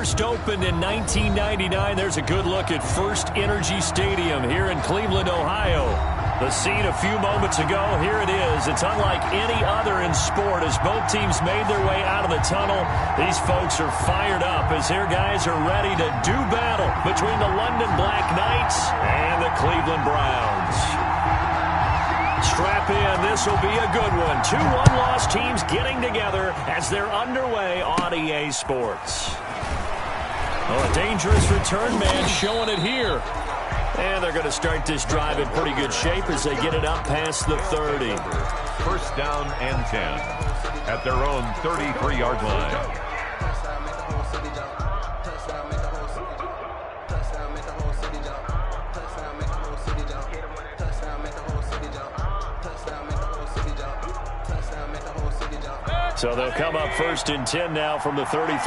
first opened in 1999. There's a good look at First Energy Stadium here in Cleveland, Ohio. The scene a few moments ago, here it is. It's unlike any other in sport as both teams made their way out of the tunnel. These folks are fired up as their guys are ready to do battle between the London Black Knights and the Cleveland Browns. Strap in, this will be a good one. Two one-loss teams getting together as they're underway on EA Sports. Oh, a dangerous return man showing it here. And they're going to start this drive in pretty good shape as they get it up past the 30. First down and 10 at their own 33-yard line. So they'll come up first and 10 now from the 33.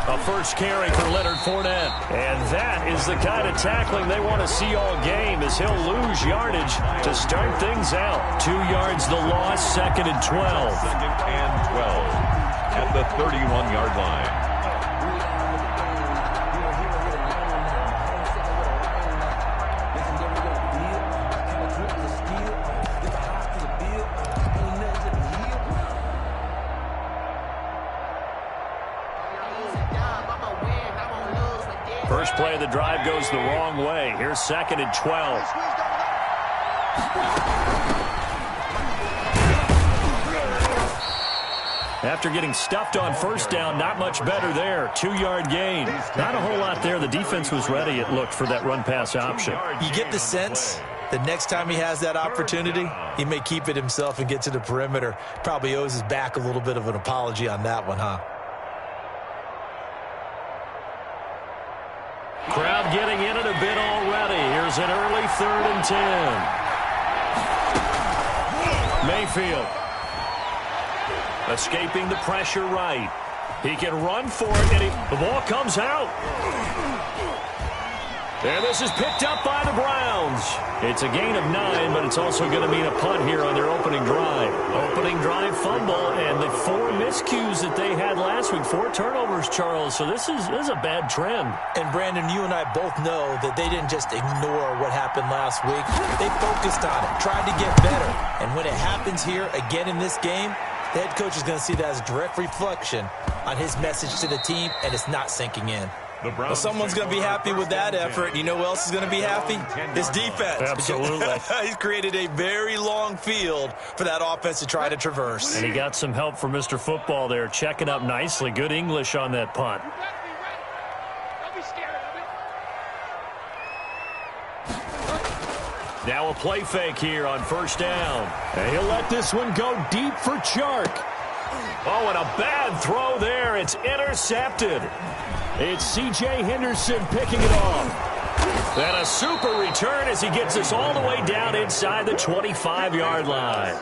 A first carry for Leonard Fournette. And that is the kind of tackling they want to see all game as he'll lose yardage to start things out. 2 yards the loss, second and 12. Second and 12 at the 31-yard line. First play of the drive goes the wrong way. Here's second and 12. After getting stuffed on first down, not much better there. 2-yard gain. Not a whole lot there. The defense was ready, it looked, for that run-pass option. You get the sense the next time he has that opportunity, he may keep it himself and get to the perimeter. Probably owes his back a little bit of an apology on that one, huh? Crowd getting in it a bit already. Here's an early 3rd and 10. Mayfield escaping the pressure right. He can run for it, and the ball comes out. And this is picked up by the Browns. It's a gain of 9, but it's also going to mean a punt here on their opening drive. Opening drive fumble, and the 4 miscues that they had last week. 4 turnovers, Charles. So this is a bad trend. And, Brandon, you and I both know that they didn't just ignore what happened last week. They focused on it, tried to get better. And when it happens here again in this game, the head coach is going to see that as a direct reflection on his message to the team, and it's not sinking in. Well, someone's going to be happy with that effort. You know who else is going to be happy? His defense. Absolutely. He's created a very long field for that offense to try to traverse. And he got some help from Mr. Football there, checking up nicely. Good English on that punt. Now a play fake here on first down. And he'll let this one go deep for Chark. Oh, and a bad throw there. It's intercepted. It's C.J. Henderson picking it off. And a super return as he gets us all the way down inside the 25-yard line.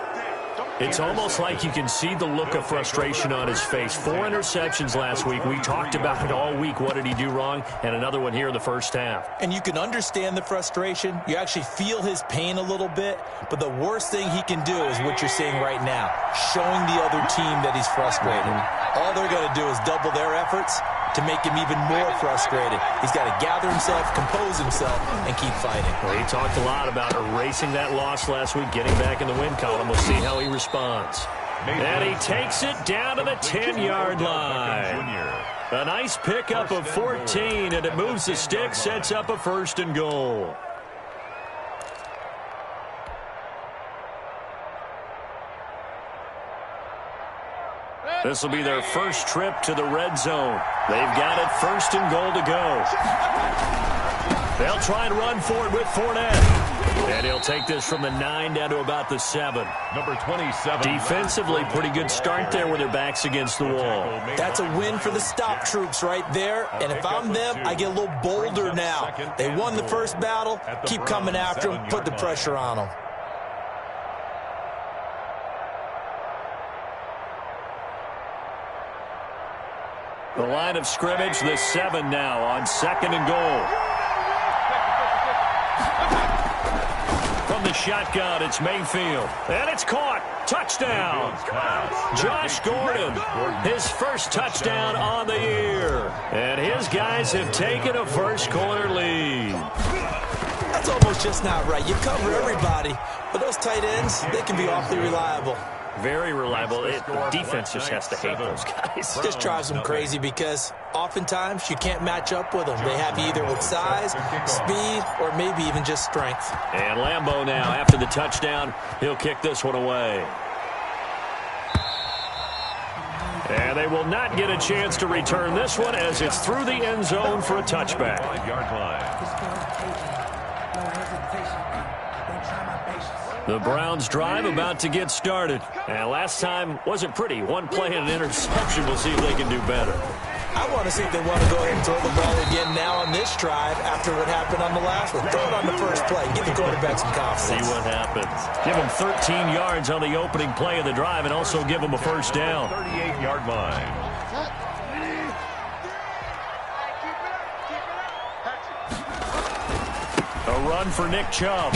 It's almost like you can see the look of frustration on his face. 4 interceptions last week. We talked about it all week. What did he do wrong? And another one here in the first half. And you can understand the frustration. You actually feel his pain a little bit. But the worst thing he can do is what you're seeing right now, showing the other team that he's frustrated. All they're going to do is double their efforts to make him even more frustrated. He's got to gather himself, compose himself, and keep fighting. Well, he talked a lot about erasing that loss last week, getting back in the win column. We'll see how he responds. And he takes it down to the 10-yard line. A nice pickup of 14, and it moves the stick, sets up a 1st and goal. This will be their first trip to the red zone. They've got it 1st and goal to go. They'll try and run for it with Fournette. And he'll take this from the 9 down to about the 7. Number 27. Defensively, pretty good start there with their backs against the wall. That's a win for the stop troops right there. And if I'm them, I get a little bolder now. They won the first battle. Keep coming after them. Put the pressure on them. The line of scrimmage, the 7 now on 2nd and goal. From from the shotgun. It's Mayfield. And it's caught. Touchdown. Josh Gordon, his first touchdown on the year. And his guys have taken a first-quarter lead. That's almost just not right. You cover everybody, but those tight ends, they can be awfully reliable. Very reliable. The defense just has to hate those guys. It just drives them crazy because oftentimes you can't match up with them. They have you either with size, speed, or maybe even just strength. And Lambeau now, after the touchdown, he'll kick this one away. And they will not get a chance to return this one as it's through the end zone for a touchback. 5-yard line. The Browns drive about to get started. And last time wasn't pretty. One play and an interception. We'll see if they can do better. I want to see if they want to go ahead and throw the ball again now on this drive after what happened on the last one. Throw it on the first play. Give the quarterback some confidence. See what happens. Give him 13 yards on the opening play of the drive and also give him a first down. 38-yard line. A run for Nick Chubb.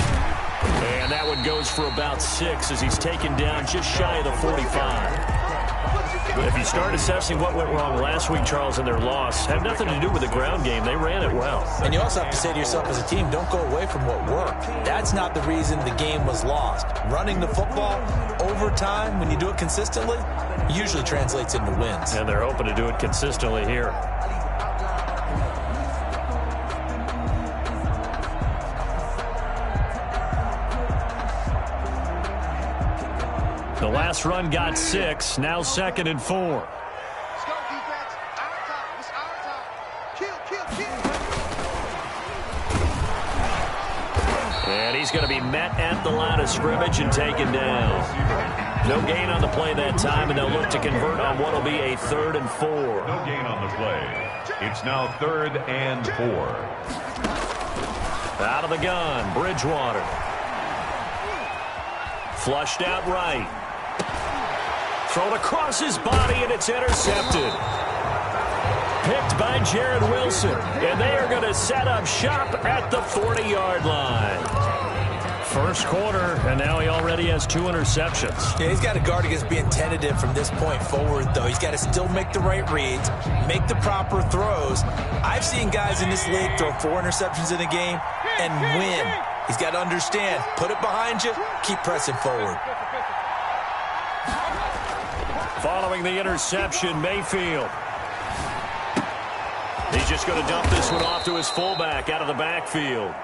And that one goes for about 6 as he's taken down just shy of the 45. If you start assessing what went wrong last week, Charles, in their loss, had nothing to do with the ground game. They ran it well. And you also have to say to yourself as a team, don't go away from what worked. That's not the reason the game was lost. Running the football over time, when you do it consistently, usually translates into wins. And they're hoping to do it consistently here. The last run got 6, now 2nd and 4. Let's go, defense. Our time. It's our time. Kill. And he's going to be met at the line of scrimmage and taken down. No gain on the play that time, and they'll look to convert on what will be a 3rd and 4. No gain on the play. It's now 3rd and 4. Out of the gun, Bridgewater. Flushed out right. Thrown across his body, and it's intercepted. Picked by Jared Wilson. And they are going to set up shop at the 40-yard line. First quarter, and now he already has 2 interceptions. Yeah, he's got to guard against being tentative from this point forward, though. He's got to still make the right reads, make the proper throws. I've seen guys in this league throw 4 interceptions in a game and win. He's got to understand, put it behind you, keep pressing forward. Following the interception, Mayfield. He's just going to dump this one off to his fullback out of the backfield.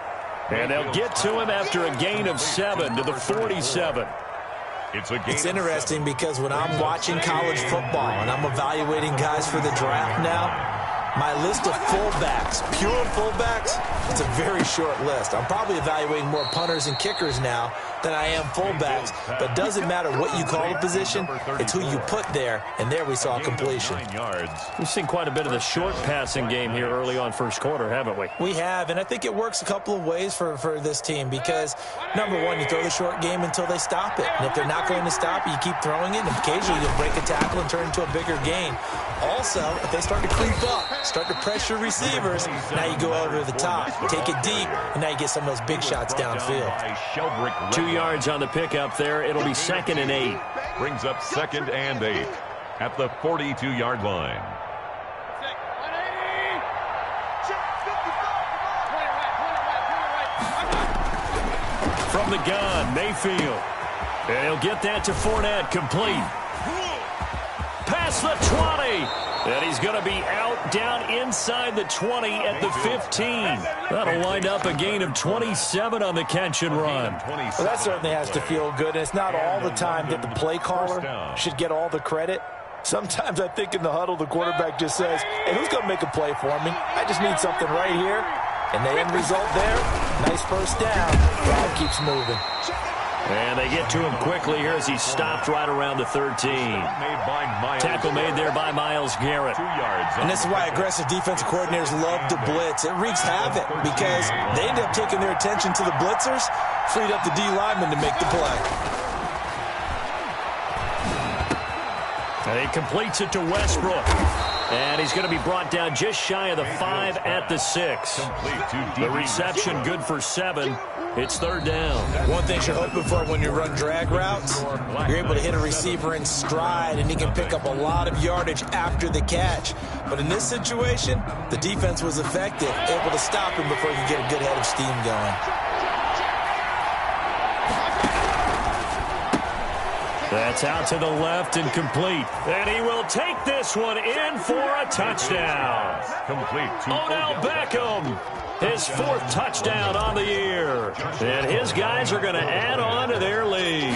And they'll get to him after a gain of 7 to the 47. It's interesting because when I'm watching college football and I'm evaluating guys for the draft now, my list of fullbacks, pure fullbacks, it's a very short list. I'm probably evaluating more punters and kickers now than I am fullbacks. But it doesn't matter what you call the position, it's who you put there. And there we saw a completion. We've seen quite a bit of the short passing game here early on first quarter, haven't we? We have, and I think it works a couple of ways for this team because, number one, you throw the short game until they stop it. And if they're not going to stop it, you keep throwing it, and occasionally you'll break a tackle and turn into a bigger gain. Also, if they start to creep up, start to pressure receivers, now you go over the top, take it deep, and now you get some of those big shots downfield. 2 yards on the pickup there. It'll be 2nd and 8. Brings up 2nd and 8 at the 42-yard line. From the gun, Mayfield. And he'll get that to Fournette, complete. Past the 20. And he's going to be out down inside the 20 at the 15. That'll wind up a gain of 27 on the catch and run. Well, that certainly has to feel good. It's not all the time that the play caller should get all the credit. Sometimes I think in the huddle, the quarterback just says, hey, who's going to make a play for me? I just need something right here. And the end result there, nice first down. Drive keeps moving. And they get to him quickly here as he stopped right around the 13. Tackle made there by Myles Garrett. And this is why aggressive defensive coordinators love to blitz. It wreaks havoc because they end up taking their attention to the blitzers, freed up the D lineman to make the play. And he completes it to Westbrook. And he's going to be brought down just shy of the 5 at the 6. The reception good for 7. It's third down. One thing you're hoping for when you run drag routes, you're able to hit a receiver in stride, and he can pick up a lot of yardage after the catch. But in this situation, the defense was effective, able to stop him before he could get a good head of steam going. That's out to the left and complete. And he will take this one in for a touchdown. Complete to Odell Beckham, his 4th touchdown on the year. And his guys are going to add on to their lead.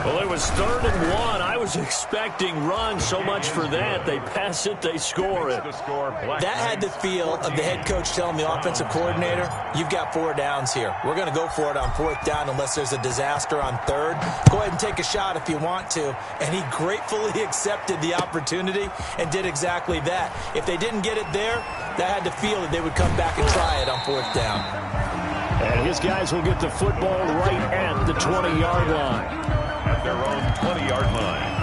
Well, it was 3rd and 1. I was expecting runs, so much for that. They pass it, they score it. That had the feel of the head coach telling the offensive coordinator, you've got 4 downs here. We're going to go for it on 4th down unless there's a disaster on 3rd. Go ahead and take a shot if you want to. And he gratefully accepted the opportunity and did exactly that. If they didn't get it there, that had the feel that they would come back and try it on 4th down. And his guys will get the football right at the 20-yard line. At their own 20-yard line.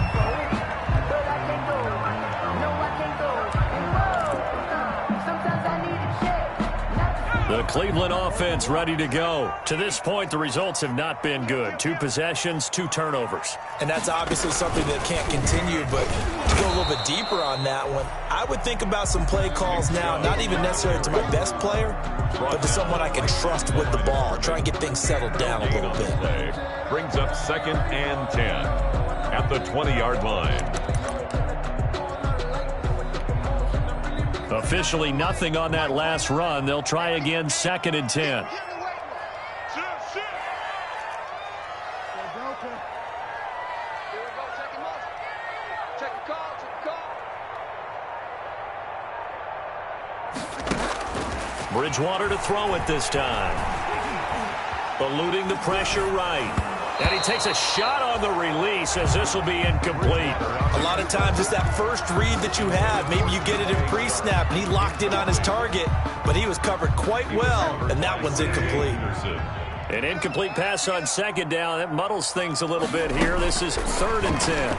The Cleveland offense ready to go. To this point, the results have not been good. 2 possessions, 2 turnovers. And that's obviously something that can't continue, but to go a little bit deeper on that one, I would think about some play calls now, not even necessarily to my best player, but to someone I can trust with the ball. Try and get things settled down a little bit. Brings up 2nd and 10 at the 20-yard line. Officially nothing on that last run. They'll try again 2nd and 10. Bridgewater to throw it this time. Eluding the pressure right. And he takes a shot on the release as this will be incomplete. A lot of times it's that first read that you have. Maybe you get it in pre-snap, and he locked in on his target, but he was covered quite well, and that one's incomplete. An incomplete pass on 2nd down. That muddles things a little bit here. This is 3rd and 10.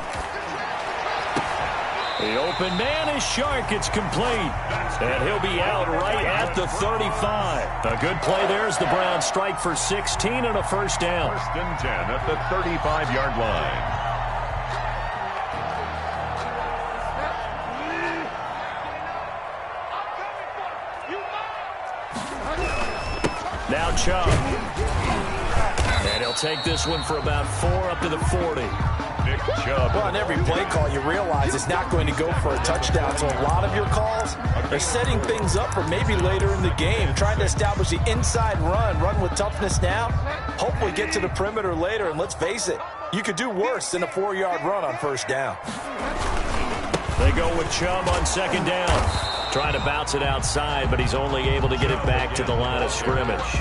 The open man is Shark. It's complete. And he'll be out right at the 35. A good play there as the Browns strike for 16 and a 1st down. 1st and 10 at the 35-yard line. Now Chubb. And he'll take this one for about 4 up to the 40. Nick Chubb. Well, on every play call, you realize it's not going to go for a touchdown. So a lot of your calls are setting things up for maybe later in the game, trying to establish the inside run with toughness now, hopefully get to the perimeter later. And let's face it, you could do worse than a 4-yard run on 1st down. They go with Chubb on 2nd down. Trying to bounce it outside, but he's only able to get it back to the line of scrimmage.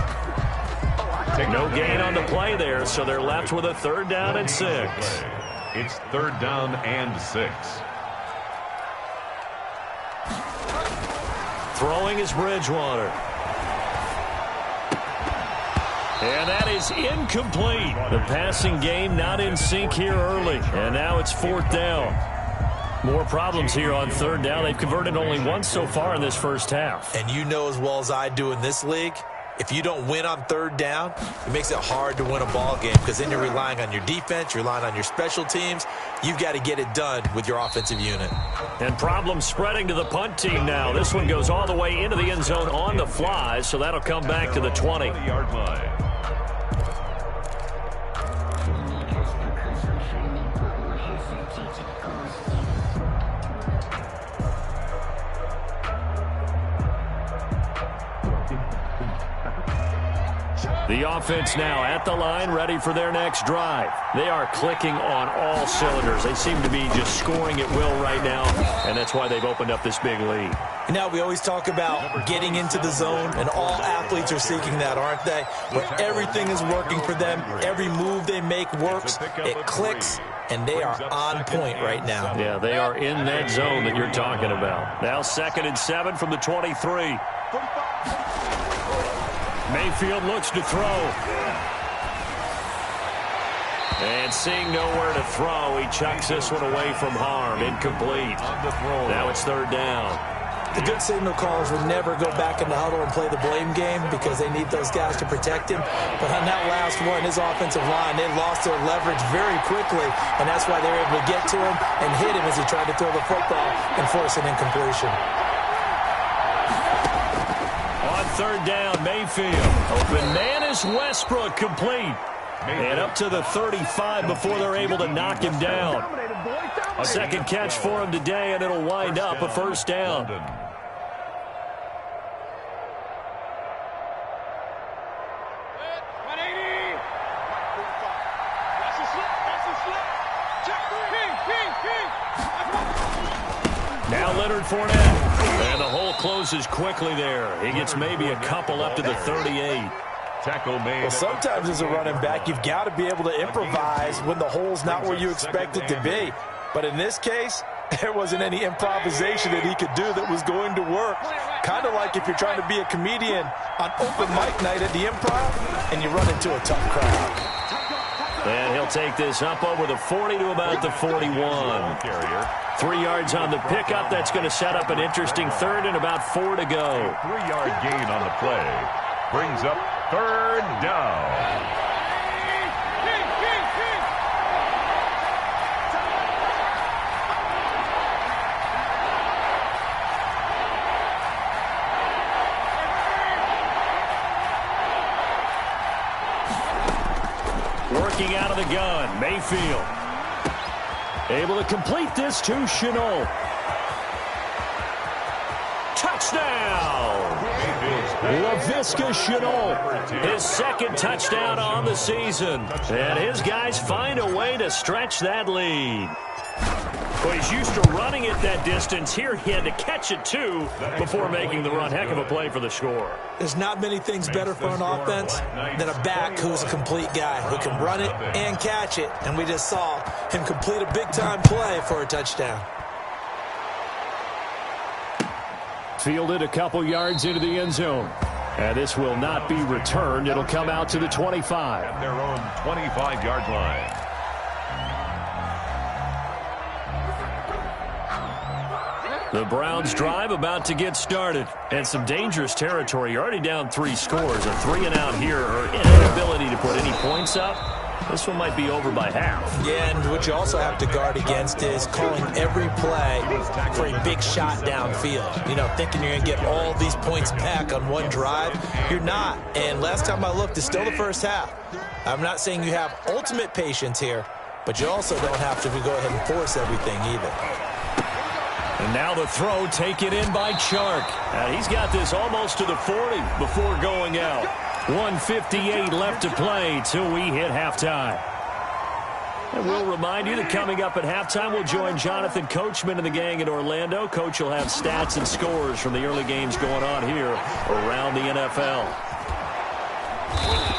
No gain on the play there, so they're left with a 3rd down and 6. It's 3rd down and 6. Throwing is Bridgewater. And that is incomplete. The passing game not in sync here early. And now it's 4th down. More problems here on 3rd down. They've converted only once so far in this first half. And you know as well as I do in this league, if you don't win on 3rd down, it makes it hard to win a ball game because then you're relying on your defense, you're relying on your special teams. You've got to get it done with your offensive unit. And problems spreading to the punt team now. This one goes all the way into the end zone on the fly, so that'll come back to the 20-yard line. The offense now at the line, ready for their next drive. They are clicking on all cylinders. They seem to be just scoring at will right now, and that's why they've opened up this big lead. Now, we always talk about getting into the zone, and all athletes are seeking that, aren't they? But everything is working for them. Every move they make works. It clicks, and they are on point right now. Yeah, they are in that zone that you're talking about. Now 2nd and 7 from the 23. Mayfield looks to throw. And seeing nowhere to throw, he chucks this one away from harm. Incomplete. Now it's third down. The good signal callers would never go back in the huddle and play the blame game because they need those guys to protect him. But on that last one, his offensive line, they lost their leverage very quickly, and that's why they were able to get to him and hit him as he tried to throw the football and force an incompletion. On third down, Mayfield. Open man is Westbrook, complete. And up to the 35 before they're able to knock him down. A second catch for him today, and it'll wind up a first down. Now Leonard Fournette. And the hole closes quickly there. He gets maybe a couple up to the 38. Tackle made. Well, sometimes as a running back, you've got to be able to improvise when the hole's not where you expect it to be. But in this case, there wasn't any improvisation that he could do that was going to work. Kind of like if you're trying to be a comedian on open mic night at the Improv and you run into a tough crowd. And he'll take this up over the 40 to about the 41. 3 yards on the pickup. That's going to set up an interesting third and about 4 to go. 3-yard gain on the play. Brings up third down. Working out of the gun, Mayfield. Able to complete this to Chenault. Touchdown! Laviska Chenault, his second touchdown on the season. And his guys find a way to stretch that lead. Well, he's used to running it that distance. Here he had to catch it, too, before making the run. Heck of a play for the score. There's not many things better for an offense than a back who's a complete guy who can run it and catch it. And we just saw him complete a big-time play for a touchdown. Fielded a couple yards into the end zone. And this will not be returned. It'll come out to the 25. At their own 25-yard line. The Browns drive about to get started. And some dangerous territory. You're already down 3 scores. A 3 and out here or inability to put any points up. This one might be over by half. Yeah, and what you also have to guard against is calling every play for a big shot downfield. You know, thinking you're going to get all these points back on one drive. You're not. And last time I looked, it's still the first half. I'm not saying you have ultimate patience here, but you also don't have to go ahead and force everything either. And now the throw taken in by Chark. He's got this almost to the 40 before going out. 1:58 left to play till we hit halftime. And we'll remind you that coming up at halftime, we'll join Jonathan Coachman and the gang in Orlando. Coach will have stats and scores from the early games going on here around the NFL.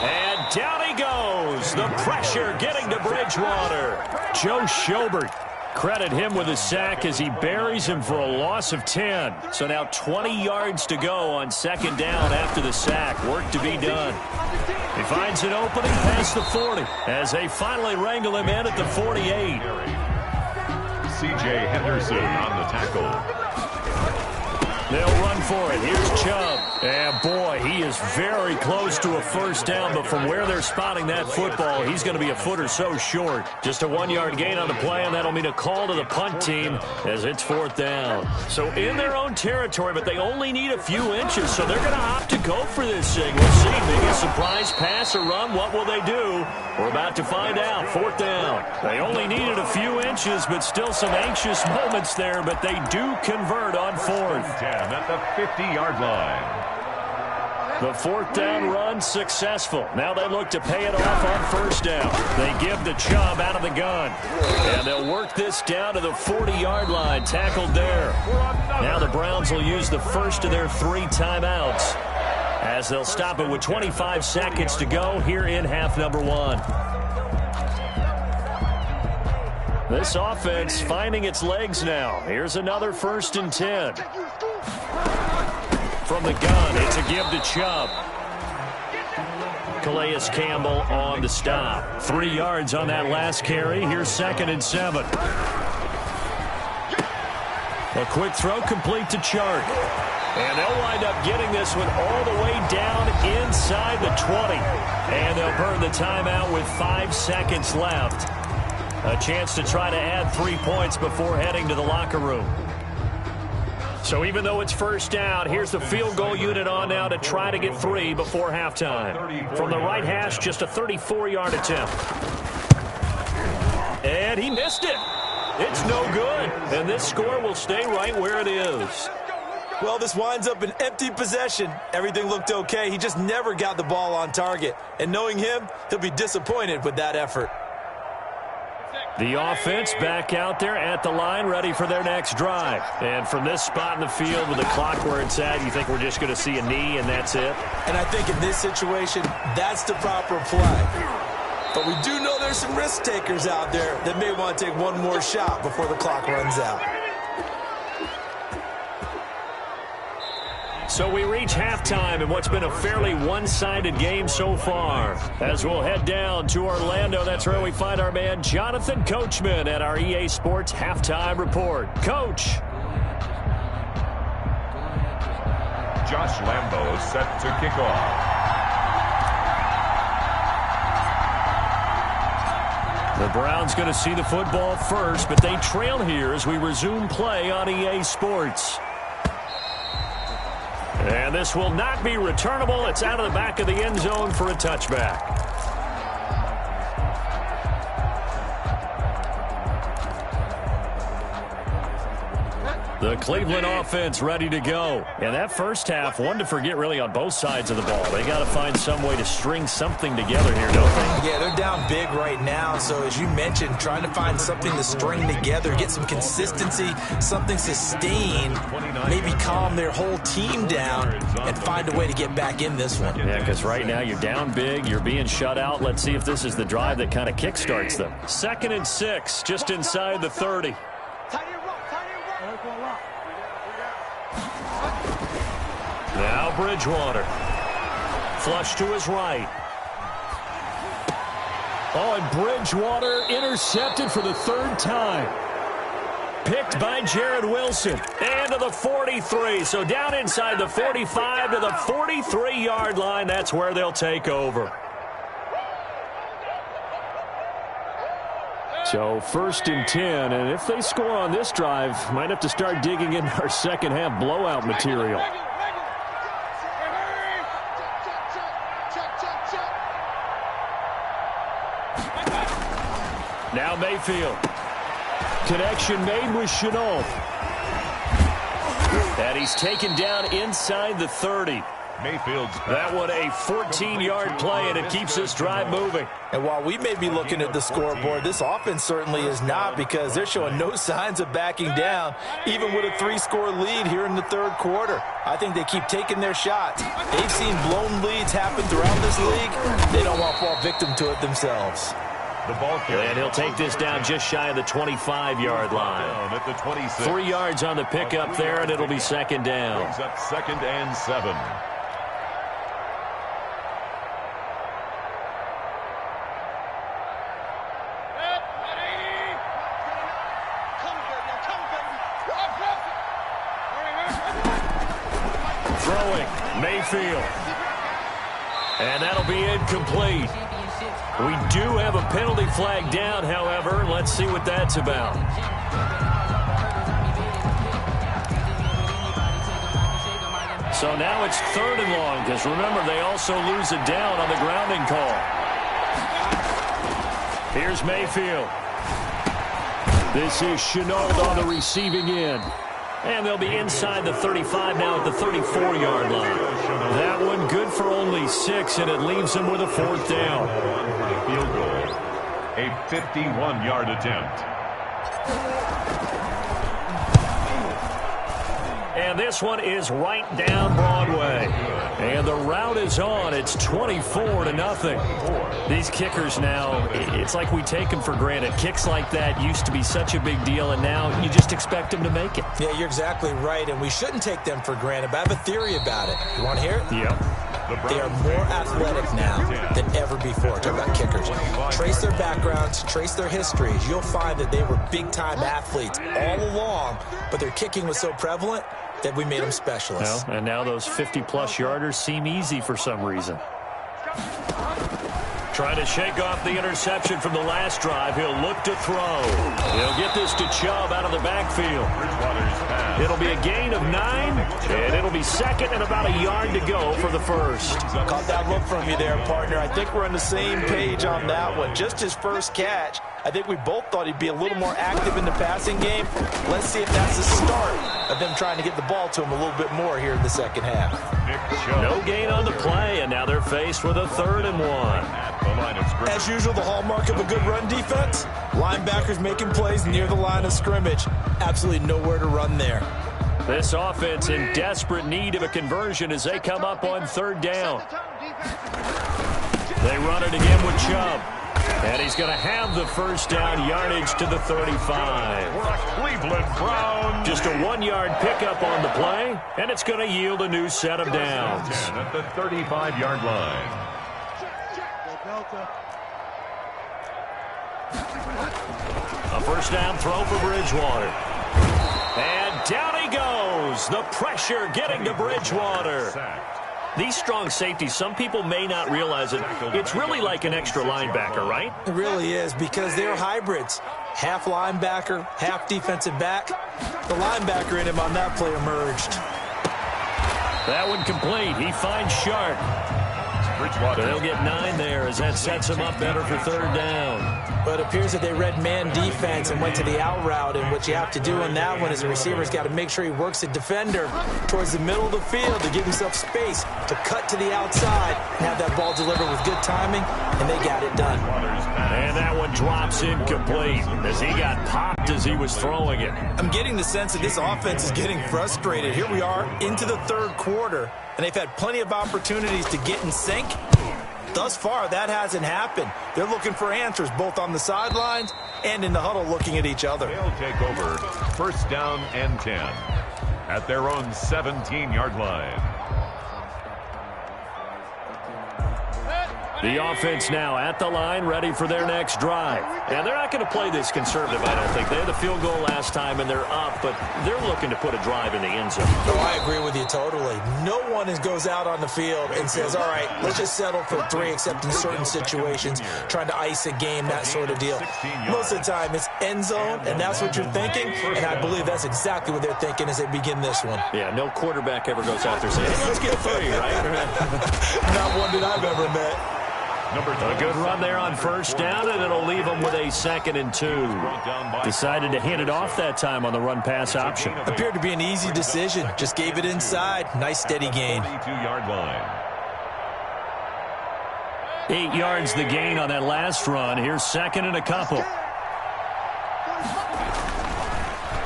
And down he goes. The pressure getting to Bridgewater. Joe Schobert. Credit him with a sack as he buries him for a loss of 10. So now 20 yards to go on second down after the sack. Work to be done. He finds an opening past the 40 as they finally wrangle him in at the 48. C.J. Henderson on the tackle. They'll run for it. Here's Chubb. And boy, he is very close to a first down, but from where they're spotting that football, he's going to be a foot or so short. Just a 1-yard gain on the play, and that'll mean a call to the punt team as it's fourth down. So in their own territory, but they only need a few inches, so they're going to opt to go for this thing. We'll see. Maybe a surprise pass or run. What will they do? We're about to find out. Fourth down. They only needed a few inches, but still some anxious moments there, but they do convert on fourth. At the 50-yard line. The fourth down run successful. Now they look to pay it off on first down. They give the Chubb out of the gun. And they'll work this down to the 40-yard line. Tackled there. Now the Browns will use the first of their 3 timeouts as they'll stop it with 25 seconds to go here in half number 1. This offense finding its legs now. Here's another 1st and 10. From the gun, it's a give to Chubb. Calais Campbell on the stop. 3 yards on that last carry. Here's 2nd and 7. A quick throw complete to Chark. And they'll wind up getting this one all the way down inside the 20. And they'll burn the timeout with 5 seconds left. A chance to try to add 3 points before heading to the locker room. So even though it's first down, here's the field goal unit on now to try to get 3 before halftime. From the right hash, just a 34-yard attempt. And he missed it. It's no good. And this score will stay right where it is. Well, this winds up an empty possession. Everything looked okay. He just never got the ball on target. And knowing him, he'll be disappointed with that effort. The offense back out there at the line, ready for their next drive. And from this spot in the field with the clock where it's at, you think we're just going to see a knee and that's it? And I think in this situation, that's the proper play. But we do know there's some risk takers out there that may want to take one more shot before the clock runs out. So we reach halftime in what's been a fairly one-sided game so far. As we'll head down to Orlando, that's where we find our man Jonathan Coachman at our EA Sports Halftime Report. Coach. Josh Lambo is set to kick off. The Browns going to see the football first, but they trail here as we resume play on EA Sports. And this will not be returnable. It's out of the back of the end zone for a touchback. The Cleveland offense ready to go. And that first half, one to forget really on both sides of the ball. They got to find some way to string something together here, don't they? Yeah, they're down big right now. So as you mentioned, trying to find something to string together, get some consistency, something sustained, maybe calm their whole team down and find a way to get back in this one. Yeah, because right now you're down big, you're being shut out. Let's see if this is the drive that kind of kickstarts them. 2nd and 6, just inside the 30. Now Bridgewater. Flush to his right. Oh, and Bridgewater intercepted for the 3rd time. Picked by Jared Wilson. And to the 43. So down inside the 45 to the 43-yard line. That's where they'll take over. So 1st and 10. And if they score on this drive, might have to start digging in our second half blowout material. Now Mayfield. Connection made with Chenault. And he's taken down inside the 30. Mayfield's that one a 14-yard play, and it keeps this drive moving. And while we may be looking at the scoreboard, this offense certainly is not, because they're showing no signs of backing down, even with a 3-score lead here in the 3rd quarter. I think they keep taking their shots. They've seen blown leads happen throughout this league. They don't want to fall victim to it themselves. The ball carrier. And he'll take this down just shy of the 25-yard line. At the 26. 3 yards on the pickup there, and it'll be 2nd down. Brings up 2nd and 7. Throwing, Mayfield. And that'll be incomplete. We do have a penalty flag down, however. Let's see what that's about. So now it's 3rd and long, because remember, they also lose it down on the grounding call. Here's Mayfield. This is Chenault on the receiving end. And they'll be inside the 35 now at the 34-yard line. That one good for only 6, and it leaves them with a 4th down. Field goal. A 51-yard attempt. And this one is right down Broadway. And the route is on. It's 24-0. These kickers now, it's like we take them for granted. Kicks like that used to be such a big deal, and now you just expect them to make it. Yeah, you're exactly right, and we shouldn't take them for granted, but I have a theory about it. You want to hear it? Yep. They are more athletic now than ever before. Talk about kickers. Trace their backgrounds, trace their histories. You'll find that they were big-time athletes all along, but their kicking was so prevalent that we made them specialists. Well, and now those 50-plus yarders seem easy for some reason. Trying to shake off the interception from the last drive. He'll look to throw. He'll get this to Chubb out of the backfield. It'll be a gain of 9, and it'll be second and about a yard to go for the first. Caught that look from you there, partner. I think we're on the same page on that one. Just his first catch. I think we both thought he'd be a little more active in the passing game. Let's see if that's the start of them trying to get the ball to him a little bit more here in the second half. No gain on the play, and now they're faced with a 3rd and 1. As usual, the hallmark of a good run defense, linebackers making plays near the line of scrimmage. Absolutely nowhere to run there. This offense in desperate need of a conversion as they come up on 3rd down. They run it again with Chubb. And he's going to have the first down yardage to the 35. Cleveland Browns. Just a 1-yard pickup on the play, and it's going to yield a new set of downs. At the 35-yard line. A first down throw for Bridgewater. And down he goes. The pressure getting to Bridgewater. These strong safeties, some people may not realize it. It's really like an extra linebacker, right? It really is, because they're hybrids. Half linebacker, half defensive back. The linebacker in him on that play emerged. That one complete. He finds Sharp. They'll get 9 there as that sets him up better for 3rd down. But it appears that they read man defense and went to the out route, and what you have to do on that one is the receiver's got to make sure he works the defender towards the middle of the field to give himself space to cut to the outside and have that ball delivered with good timing, and they got it done. And that one drops incomplete as he got popped as he was throwing it. I'm getting the sense that this offense is getting frustrated. Here we are into the 3rd quarter, and they've had plenty of opportunities to get in sync. Thus far, that hasn't happened. They're looking for answers both on the sidelines and in the huddle looking at each other. They'll take over 1st down and 10 at their own 17-yard line. The offense now at the line, ready for their next drive. And they're not going to play this conservative, I don't think. They had the field goal last time, and they're up, but they're looking to put a drive in the end zone. Oh, I agree with you totally. No one goes out on the field and says, all right, let's just settle for 3, except in certain situations, trying to ice a game, that sort of deal. Most of the time, it's end zone, and that's what you're thinking, and I believe that's exactly what they're thinking as they begin this one. Yeah, no quarterback ever goes out there saying, hey, let's get 3, right? Not one that I've ever met. A good run there on 1st down, and it'll leave them with a 2nd and 2. Decided to hand it off that time on the run-pass option. Appeared to be an easy decision. Just gave it inside. Nice steady gain. 32-yard line. 8 yards the gain on that last run. Here's 2nd and a couple.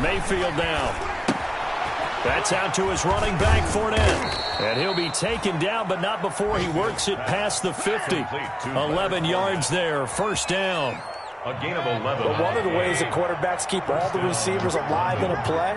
Mayfield down. That's out to his running back, Fournette. And he'll be taken down, but not before he works it past the 50. 11 yards there, 1st down. A gain of 11. Well, one of the ways that quarterbacks keep all the receivers alive in a play,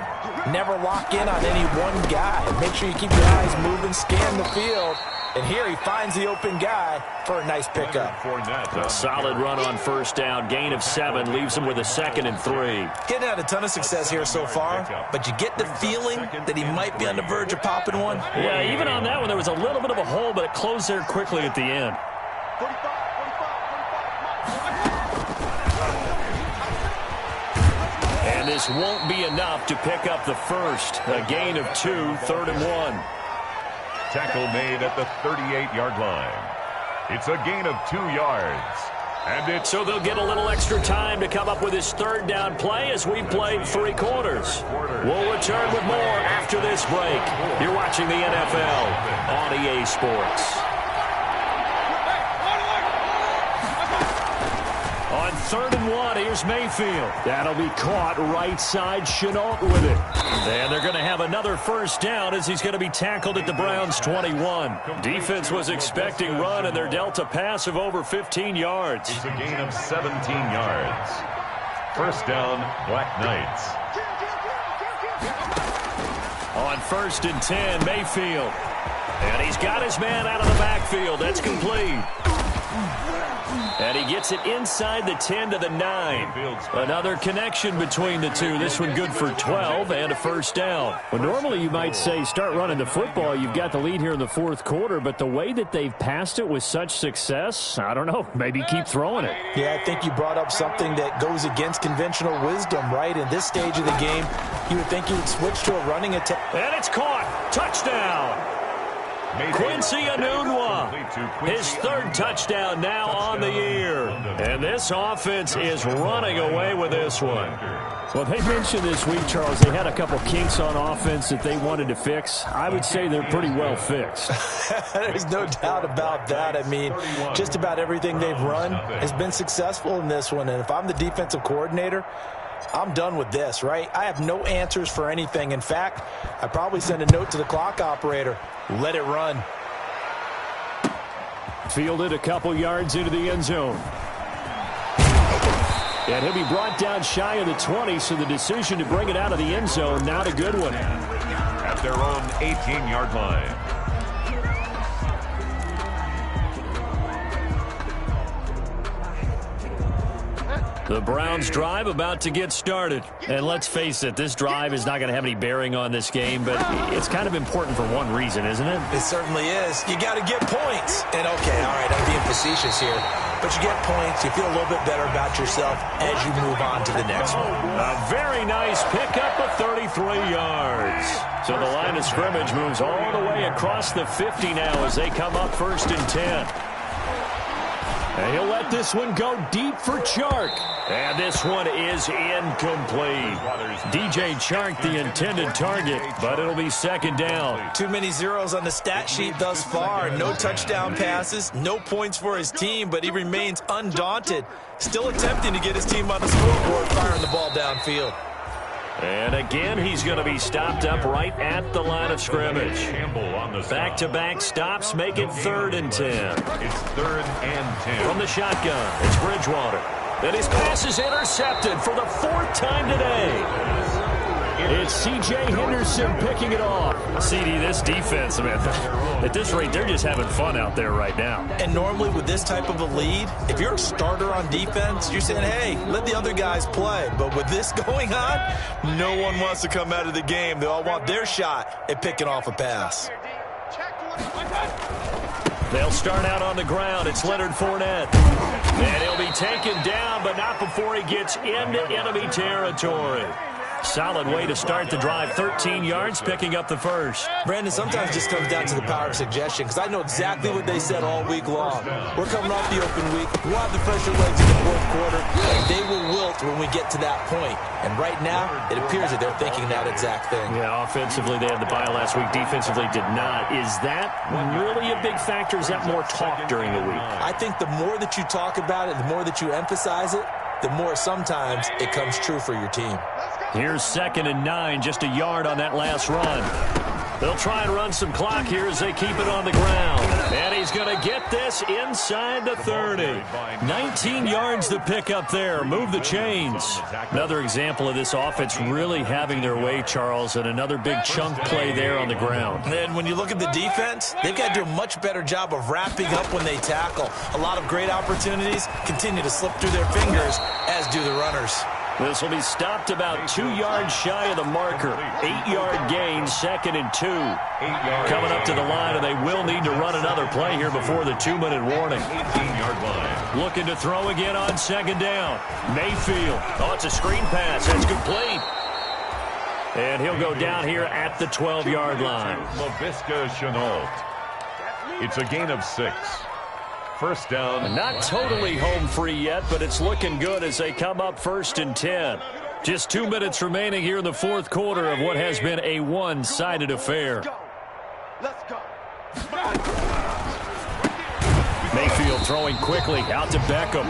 never lock in on any one guy. Make sure you keep your eyes moving, scan the field. And here he finds the open guy for a nice pickup. A solid run on 1st down. Gain of 7 leaves him with a 2nd and 3. Getting had a ton of success here so far, but you get the feeling that he might be on the verge of popping one. Yeah, even on that one, there was a little bit of a hole, but it closed there quickly at the end. And this won't be enough to pick up the first. A gain of 2, 3rd and 1. Tackle made at the 38-yard line. It's a gain of 2 yards. And it's so they'll get a little extra time to come up with his 3rd down play as we played 3 quarters. We'll return with more after this break. You're watching the NFL on EA Sports. On 3rd and 1, here's Mayfield. That'll be caught right side. Chenault with it. And they're going to have another 1st down as he's going to be tackled at the Browns' 21. Defense was expecting run, and they're dealt a pass of over 15 yards. It's a gain of 17 yards. 1st down, Black Knights. On 1st and 10, Mayfield. And he's got his man out of the backfield. That's complete. And he gets it inside the 10 to the 9. Another connection between the two. This one good for 12 and a first down. Well, normally you might say start running the football. You've got the lead here in the fourth quarter, but the way that they've passed it with such success, I don't know, maybe keep throwing it. Yeah, I think you brought up something that goes against conventional wisdom, right? In this stage of the game, you would think you would switch to a running attack. And it's caught. Touchdown. Quincy Enunwa, his third touchdown now on the year. And this offense is running away with this one. Well, they mentioned this week, Charles, they had a couple kinks on offense that they wanted to fix. I would say they're pretty well fixed. There's no doubt about that. I mean, just about everything they've run has been successful in this one. And if I'm the defensive coordinator, I'm done with this, right? I have no answers for anything. In fact, I probably send a note to the clock operator. Let it run. Fielded a couple yards into the end zone. And he'll be brought down shy of the 20, so the decision to bring it out of the end zone, not a good one. At their own 18-yard line. The Browns drive about to get started. And let's face it, this drive is not going to have any bearing on this game, but it's kind of important for one reason, isn't it? It certainly is. You got to get points. And okay, all right, I'm being facetious here. But you get points, you feel a little bit better about yourself as you move on to the next one. A very nice pickup of 33 yards. So the line of scrimmage moves all the way across the 50 now as they come up 1st and 10. And he'll let this one go deep for Chark. And this one is incomplete. DJ Chark, the intended target, but it'll be 2nd down. Too many zeros on the stat sheet thus far. No touchdown passes, no points for his team, but he remains undaunted. Still attempting to get his team on the scoreboard, firing the ball downfield. And again, he's going to be stopped up right at the line of scrimmage. Back-to-back stops make it 3rd and 10. It's 3rd and 10. From the shotgun, it's Bridgewater. And his pass is intercepted for the 4th time today. It's C.J. Henderson picking it off. CD, this defense, man, at this rate, they're just having fun out there right now. And normally with this type of a lead, if you're a starter on defense, you're saying, hey, let the other guys play. But with this going on, no one wants to come out of the game. They all want their shot at picking off a pass. They'll start out on the ground. It's Leonard Fournette. And he'll be taken down, but not before he gets into enemy territory. Solid way to start the drive. 13 yards, picking up the first. Brandon, sometimes it just comes down to the power of suggestion, because I know exactly what they said all week long. We're coming off the open week. We'll have the fresher legs in the 4th quarter, and they will wilt when we get to that point. And right now, it appears that they're thinking that exact thing. Yeah, offensively, they had the bye last week. Defensively, did not. Is that really a big factor? Is that more talk during the week? I think the more that you talk about it, the more that you emphasize it, the more sometimes it comes true for your team. Here's 2nd and 9, just a yard on that last run. They'll try and run some clock here as they keep it on the ground. And he's going to get this inside the 30. 19 yards to pick up there. Move the chains. Another example of this offense really having their way, Charles, and another big chunk play there on the ground. And when you look at the defense, they've got to do a much better job of wrapping up when they tackle. A lot of great opportunities continue to slip through their fingers, as do the runners. This will be stopped about 2 yards shy of the marker. 8-yard gain, 2nd and 2. Coming up to the line, and they will need to run another play here before the 2-minute warning. 18-yard line. Looking to throw again on 2nd down. Mayfield. Oh, it's a screen pass. That's complete. And he'll go down here at the 12-yard line. Laviska Shenault. It's a gain of 6. First down. Not totally home free yet, but it's looking good as they come up 1st and 10. Just 2 minutes remaining here in the 4th quarter of what has been a one-sided affair. Let's go. Mayfield throwing quickly out to Beckham.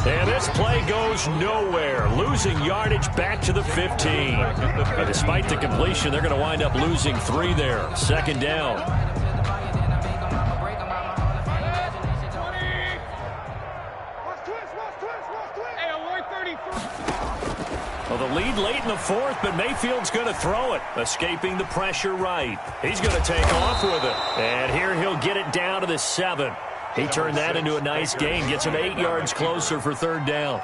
And this play goes nowhere. Losing yardage back to the 15. But despite the completion, they're going to wind up losing 3 there. 2nd down. Well, the lead late in the fourth, but Mayfield's going to throw it, escaping the pressure right. He's going to take off with it. And here he'll get it down to the 7. He turned that into a nice gain, gets him 8 yards closer for third down.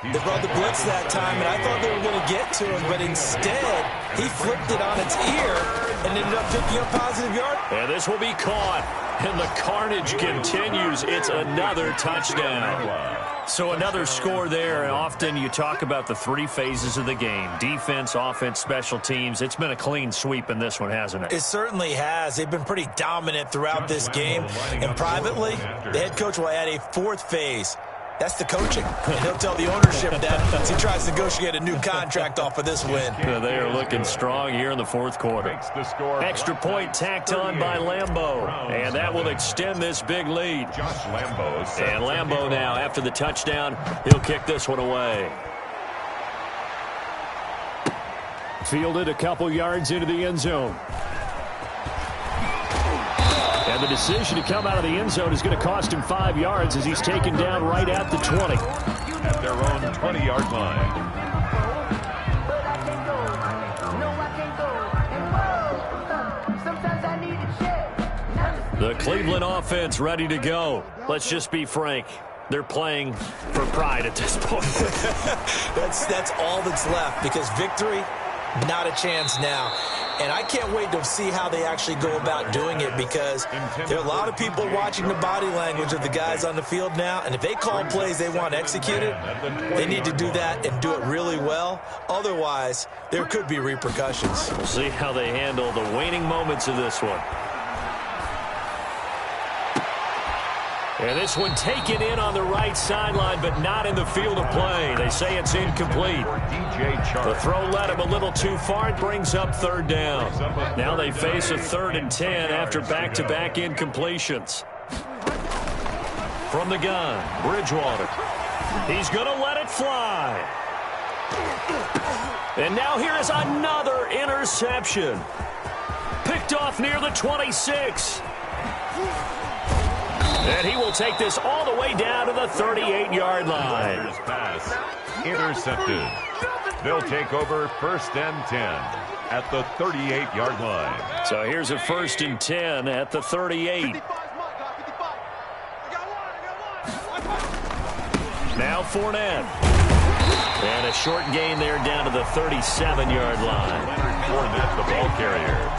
They brought the blitz that time, and I thought they were going to get to him, but instead, he flipped it on its ear and ended up picking up positive yard. And this will be caught, and the carnage continues. It's another touchdown. So another score there. Often you talk about the 3 phases of the game: defense, offense, special teams. It's been a clean sweep in this one, hasn't it? It certainly has. They've been pretty dominant throughout this game. And privately, the head coach will add a 4th phase. That's the coaching. And he'll tell the ownership that as he tries to negotiate a new contract off of this win. They are looking strong here in the fourth quarter. Extra point tacked on by Lambeau. And that will extend this big lead. And Lambeau now, after the touchdown, he'll kick this one away. Fielded a couple yards into the end zone. And the decision to come out of the end zone is going to cost him 5 yards as he's taken down right at the 20. At their own 20-yard line. The Cleveland offense ready to go. Let's just be frank. They're playing for pride at this point. That's all that's left, because victory, not a chance now. And I can't wait to see how they actually go about doing it, because there are a lot of people watching the body language of the guys on the field now, and if they call plays they want executed, they need to do that and do it really well. Otherwise, there could be repercussions. We'll see how they handle the waning moments of this one. And this one taken in on the right sideline, but not in the field of play. They say it's incomplete. The throw led him a little too far. It brings up third down. Now they face a 3rd and 10 after back-to-back incompletions. From the gun, Bridgewater. He's going to let it fly. And now here is another interception. Picked off near the 26. And he will take this all the way down to the 38-yard line. Pass intercepted. They'll take over 1st and 10 at the 38-yard line. So here's a 1st and 10 at the 38. Now Fournette. And a short gain there down to the 37-yard line. Fournette, the ball carrier.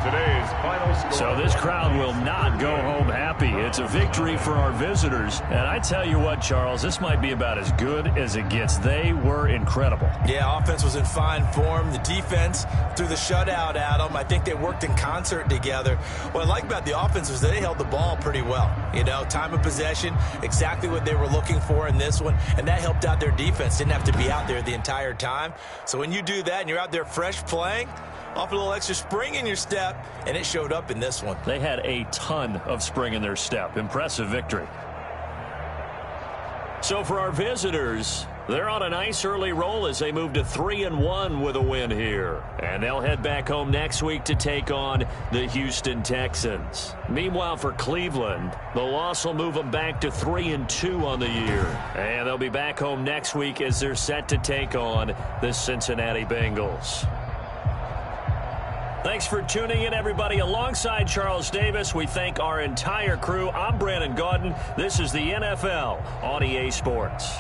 Today's final score. So this crowd will not go home happy. It's a victory for our visitors. And I tell you what, Charles, this might be about as good as it gets. They were incredible. Yeah, offense was in fine form. The defense threw the shutout at them. I think they worked in concert together. What I like about the offense was they held the ball pretty well. You know, time of possession, exactly what they were looking for in this one. And that helped out their defense. Didn't have to be out there the entire time. So when you do that and you're out there fresh playing, off a little extra spring in your step, and it showed up in this one. They had a ton of spring in their step. Impressive victory. So for our visitors, they're on a nice early roll as they move to 3-1 with a win here. And they'll head back home next week to take on the Houston Texans. Meanwhile, for Cleveland, the loss will move them back to 3-2 on the year. And they'll be back home next week as they're set to take on the Cincinnati Bengals. Thanks for tuning in, everybody. Alongside Charles Davis, we thank our entire crew. I'm Brandon Gaudin. This is the NFL on EA Sports.